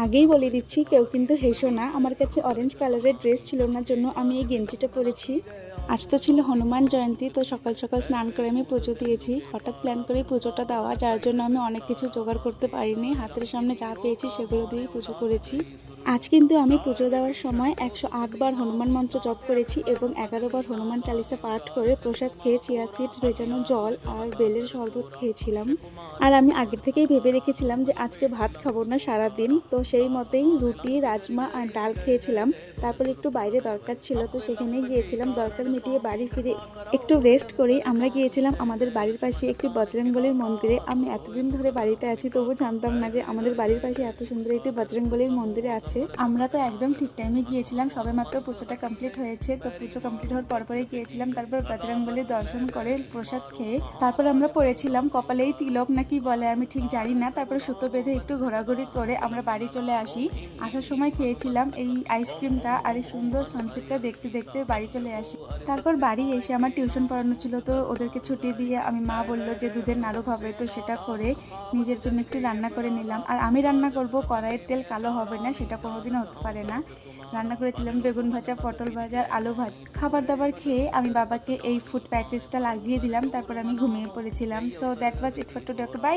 আগেই বলে দিচ্ছি, কেউ কিন্তু হেসো না। আমার কাছে অরেঞ্জ কালারের ড্রেস ছিল না, জন্য আমি এই গেঞ্জিটা পরেছি। আজ তো ছিল হনুমান জয়ন্তী, তো সকাল সকাল স্নান করে আমি পুজো দিয়েছি। হঠাৎ প্ল্যান করে পুজোটা দেওয়া, যার জন্য আমি অনেক কিছু জোগাড় করতে পারিনি। হাতের সামনে যা পেয়েছি সেগুলো দিয়েই পুজো করেছি। আজ কিন্তু আমি পুজো দেওয়ার সময় 108 বার হনুমান মন্ত্র জপ করেছি এবং 11 বার হনুমান চালিসা পাঠ করে প্রসাদ খেয়ে চিয়া সিডস, ভেজানো জল আর বেলের শরবত খেয়েছিলাম। আর আমি আগের থেকেই ভেবে রেখেছিলাম যে আজকে ভাত খাবো না সারাদিন, তো সেই মতেই রুটি, রাজমা আর ডাল খেয়েছিলাম। তারপর একটু বাইরে দরকার ছিল, তো সেখানে গিয়েছিলাম। দরকার মিটিয়ে বাড়ি ফিরে একটু রেস্ট করেই আমরা গিয়েছিলাম আমাদের বাড়ির পাশে একটি বজরংবলীর মন্দিরে। আমি এতদিন ধরে বাড়িতে আছি, তবু জানতাম না যে আমাদের বাড়ির পাশে এত সুন্দর একটি বজরংবলীর মন্দিরে আছে। আমরা তো একদম ঠিক টাইমে গিয়েছিলাম, সবে মাত্র পুজোটা কমপ্লিট হয়েছে। তো পুজো কমপ্লিট হওয়ার পরপরই গিয়েছিলাম, তারপর বজরংবলীর দর্শন করে প্রসাদ খেয়ে তারপর আমরা পড়েছিলাম কপালেই তিলক নাকি বলে, আমি ঠিক জানি না। তারপর সুতো বেঁধে একটু ঘোরাঘুরি করে আমরা বাড়ি চলে আসি। আসার সময় খেয়েছিলাম এই আইসক্রিমটা আর এই সুন্দর সানসেটটা দেখতে দেখতে বাড়ি চলে আসি। তারপর বাড়ি এসে আমার টিউশন পড়ানো ছিল, তো ওদেরকে ছুটি দিয়ে আমি, মা বললো যে দুধের নাড়ু হবে, তো সেটা করে নিজের জন্য একটু রান্না করে নিলাম। আর আমি রান্না করব, কড়াইয়ের তেল কালো হবে না, সেটা কোনোদিনও হতে পারে না। রান্না করেছিলাম বেগুন ভাজা, পটল ভাজা, আলু ভাজা। খাবার দাবার খেয়ে আমি বাবাকে এই ফুড প্যাচেসটা লাগিয়ে দিলাম, তারপর আমি ঘুমিয়ে পড়েছিলাম। So that was it for today. Okay, by.